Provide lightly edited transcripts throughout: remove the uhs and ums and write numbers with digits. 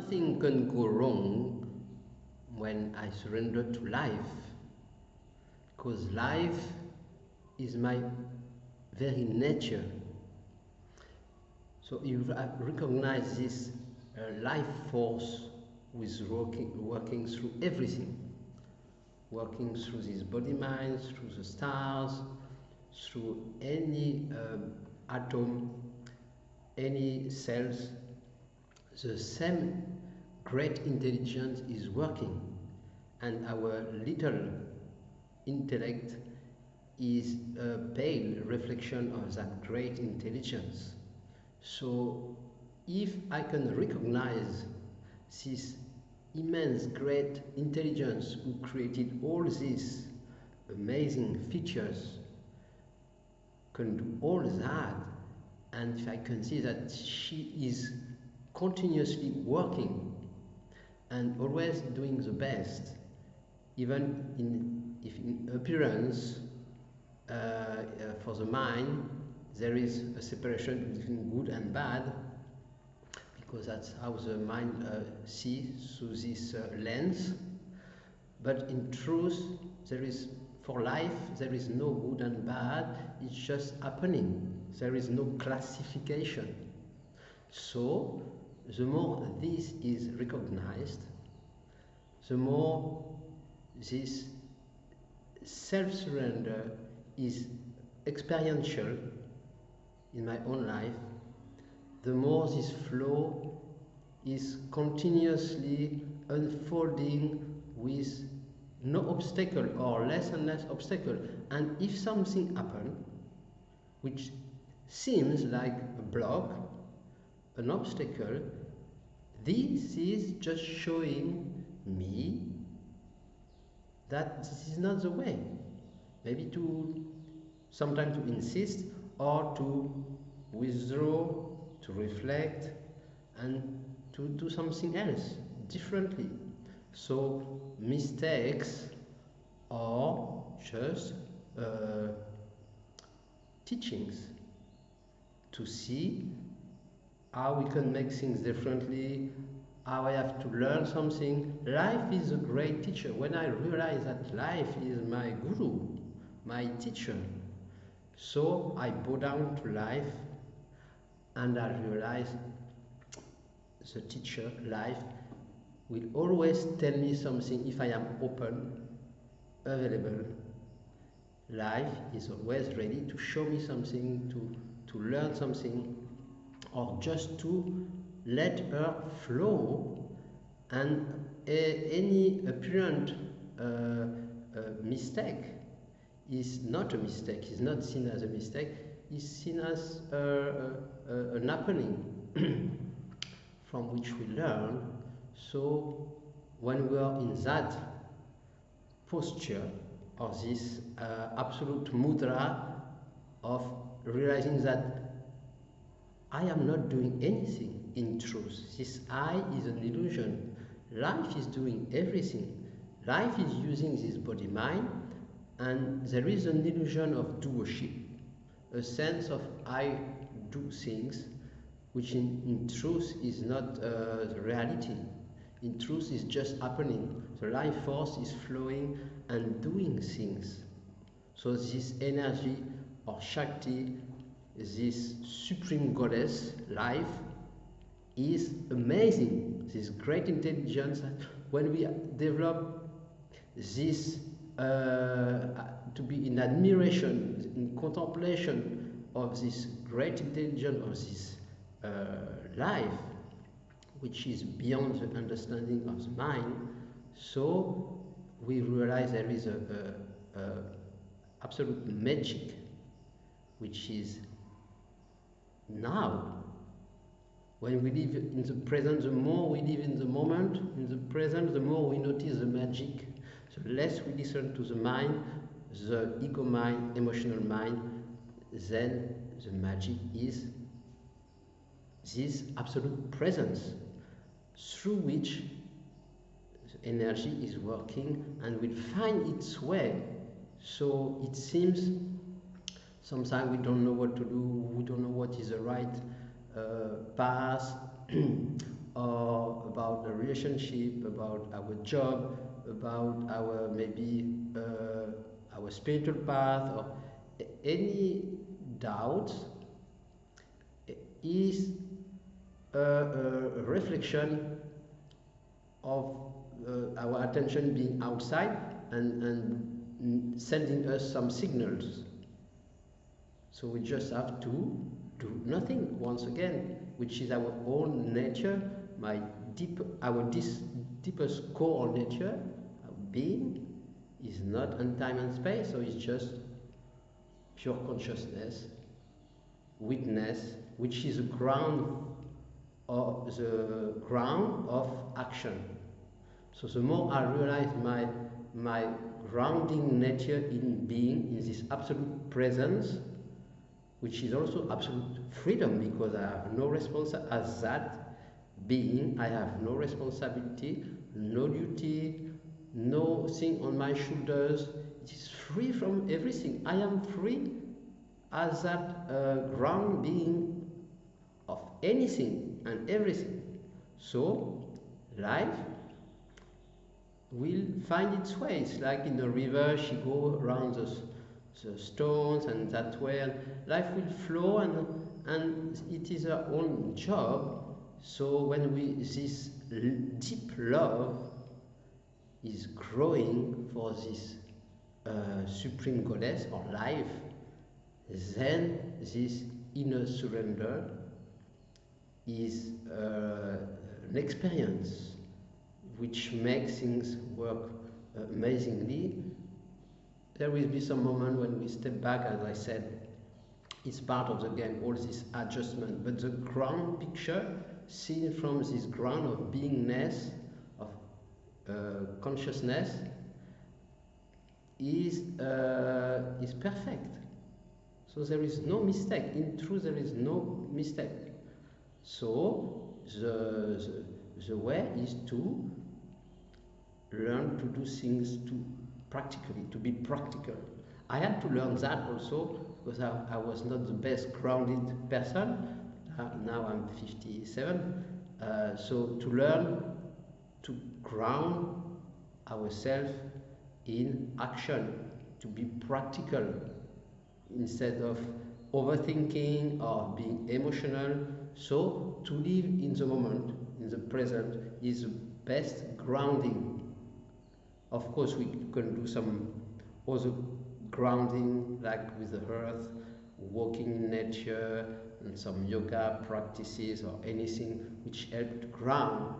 nothing can go wrong when I surrender to life, because life is my very nature. So you recognize this life force with working through everything, working through this body mind, through the stars, through any atom, any cells. The same great intelligence is working, and our little intellect is a pale reflection of that great intelligence. So if I can recognize this immense great intelligence who created all these amazing features, can do all that, and if I can see that she is continuously working and always doing the best, even if in appearance for the mind there is a separation between good and bad, because that's how the mind sees through this lens. But in truth, there is, for life, there is no good and bad, it's just happening. There is no classification. So, the more this is recognized, the more this self-surrender is experiential in my own life, the more this flow is continuously unfolding with no obstacle or less and less obstacle. And if something happens which seems like a block, an obstacle, this is just showing me that this is not the way. Maybe to sometimes to insist, or to withdraw, to reflect, and to do something else differently. So mistakes are just teachings to see how we can make things differently, how I have to learn something. Life is a great teacher. When I realize that life is my guru, my teacher, so I bow down to life, and I realize the teacher, life, will always tell me something if I am open, available. Life is always ready to show me something, to learn something, or just to let her flow. And any apparent mistake is not a mistake, is not seen as a mistake, is seen as an happening from which we learn. So when we are in that posture, or this absolute mudra of realizing that I am not doing anything in truth, this I is an illusion, life is doing everything, life is using this body mind, and there is an illusion of doership, a sense of I do things, which in truth is not the reality. In truth is just happening. The life force is flowing and doing things. So this energy or Shakti, this supreme goddess, life, is amazing. This great intelligence, when we develop this to be in admiration, in contemplation of this great intelligence of this life, which is beyond the understanding of the mind, so we realize there is a absolute magic, which is now. When we live in the present, the more we live in the moment, in the present, the more we notice the magic. The less we listen to the mind, the ego mind, emotional mind, then the magic is this absolute presence through which the energy is working and will find its way. So it seems sometimes we don't know what to do, we don't know what is the right path, or about a relationship, about our job, about our maybe our spiritual path, or any doubt, is a reflection of our attention being outside and sending us some signals. So we just have to do nothing once again, which is our own nature, our deepest core nature. Our being is not in time and space, so it's just pure consciousness, witness, which is the ground of action. So the more I realize my grounding nature in being, in this absolute presence, which is also absolute freedom, because I have no responsibility as that being. I have no responsibility, no duty, no thing on my shoulders. It is free from everything. I am free as that ground being of anything and everything. So life will find its way. It's like in the river, she go around the stones, and that way life will flow, and it is our own job. So when this deep love is growing for this supreme goddess or life, then this inner surrender is an experience which makes things work amazingly. There will be some moment when we step back, as I said, it's part of the game, all this adjustment, but the ground picture, seen from this ground of beingness, of consciousness, is perfect. So there is no mistake. In truth, there is no mistake. So the way is to learn to do things to be practical. I had to learn that also, because I was not the best grounded person. Now I'm 57. So to learn to ground ourselves in action, to be practical, instead of overthinking or being emotional. So to live in the moment, in the present, is the best grounding. Of course, we can do some other grounding, like with the earth, walking in nature, and some yoga practices or anything which help to ground.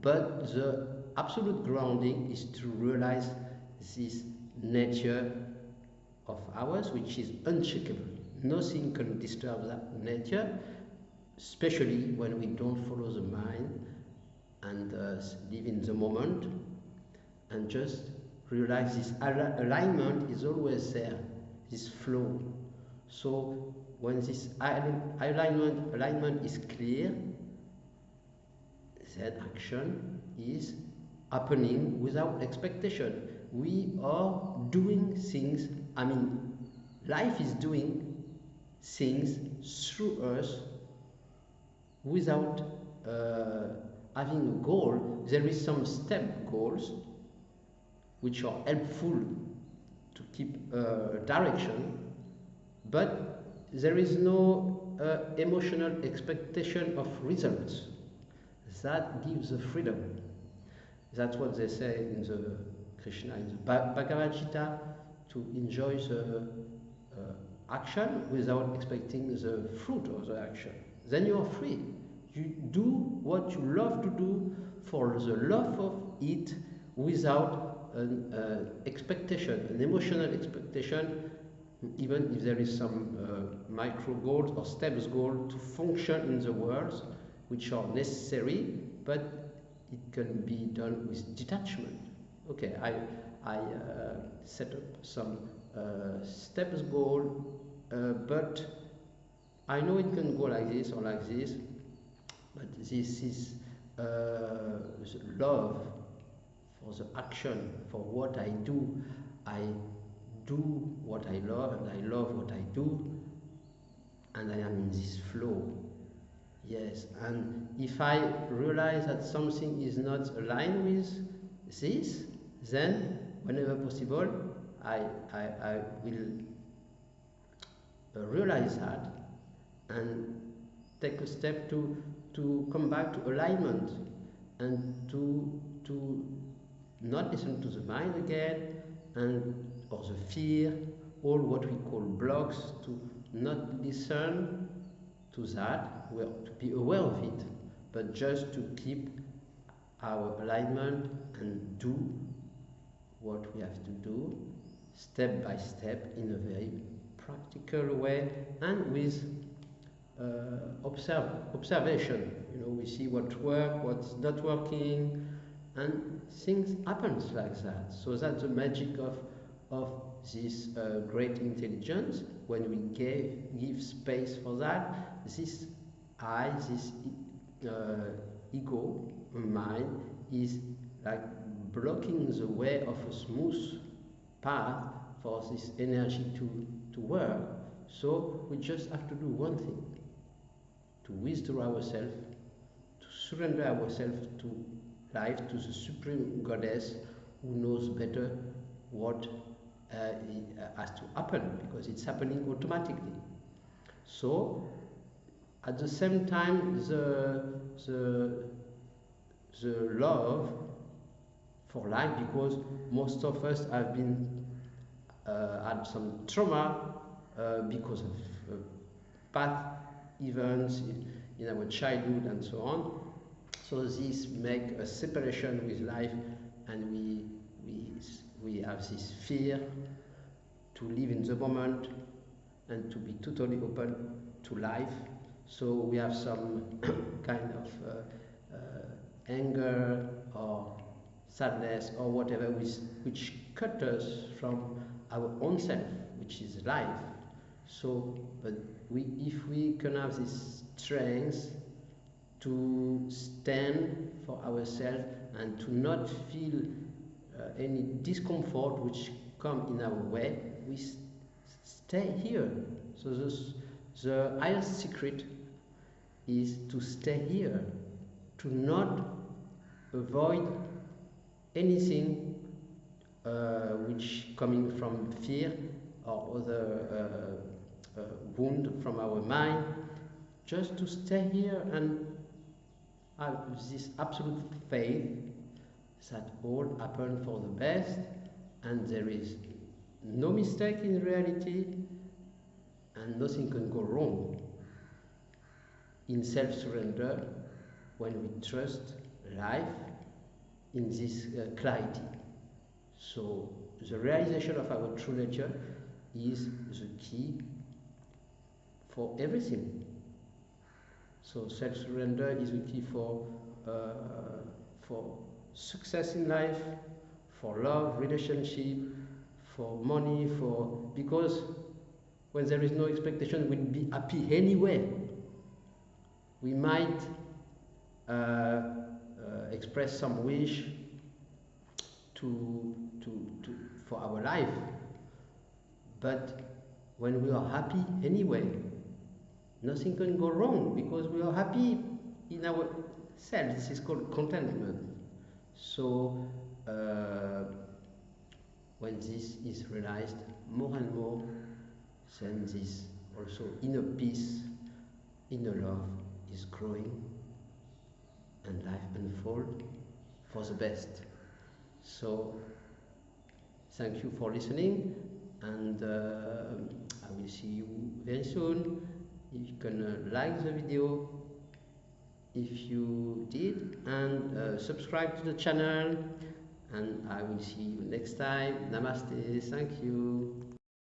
But the absolute grounding is to realize this nature of ours, which is unshakable. Nothing can disturb that nature, especially when we don't follow the mind and live in the moment, and just realize this alignment is always there, this flow. So when this alignment is clear, then action is happening without expectation. We are doing things, life is doing things through us without having a goal. There is some step goals which are helpful to keep direction, but there is no emotional expectation of results. That gives the freedom. That's what they say in the Krishna, in the Bhagavad Gita, to enjoy the action without expecting the fruit of the action. Then you are free. You do what you love to do for the love of it, without an expectation, an emotional expectation, even if there is some micro goals or steps goal to function in the world, which are necessary, but it can be done with detachment. Okay, I set up some steps goal, but I know it can go like this or like this, but this is love for the action, for what I do. I do what I love, and I love what I do, and I am in this flow. Yes, and if I realize that something is not aligned with this, then whenever possible, I, I will realize that and take a step to come back to alignment and to not listen to the mind again and or the fear, all what we call blocks, to not listen to that, well, to be aware of it, but just to keep our alignment and do what we have to do step by step in a very practical way and with observation. You know, we see what works, what's not working, and things happens like that. So that's the magic of this great intelligence. When we give space for that, this I, this ego, mind, is like blocking the way of a smooth path for this energy to work. So we just have to do one thing: to withdraw ourselves, to surrender ourselves to life, to the Supreme Goddess who knows better what has to happen, because it's happening automatically. So at the same time, the love for life, because most of us have been had some trauma because of past events in our childhood and so on. So this make a separation with life, and we have this fear to live in the moment and to be totally open to life. So we have some kind of anger or sadness or whatever which cut us from our own self, which is life. So, but if we can have this strength to stand for ourselves and to not feel any discomfort which come in our way, we stay here. So the highest secret is to stay here, to not avoid anything which coming from fear or other wound from our mind, just to stay here and have this absolute faith that all happen for the best and there is no mistake in reality and nothing can go wrong in self-surrender when we trust life in this clarity. So the realization of our true nature is the key for everything. So self-surrender is the key for success in life, for love, relationship, for money, because when there is no expectation, we'll be happy anyway. We might express some wish for our life, but when we are happy anyway, nothing can go wrong because we are happy in our self. This is called contentment. So when this is realized more and more, then this also inner peace, inner love is growing and life unfolds for the best. So thank you for listening, and I will see you very soon. You can like the video if you did, and subscribe to the channel, and I will see you next time. Namaste. Thank you.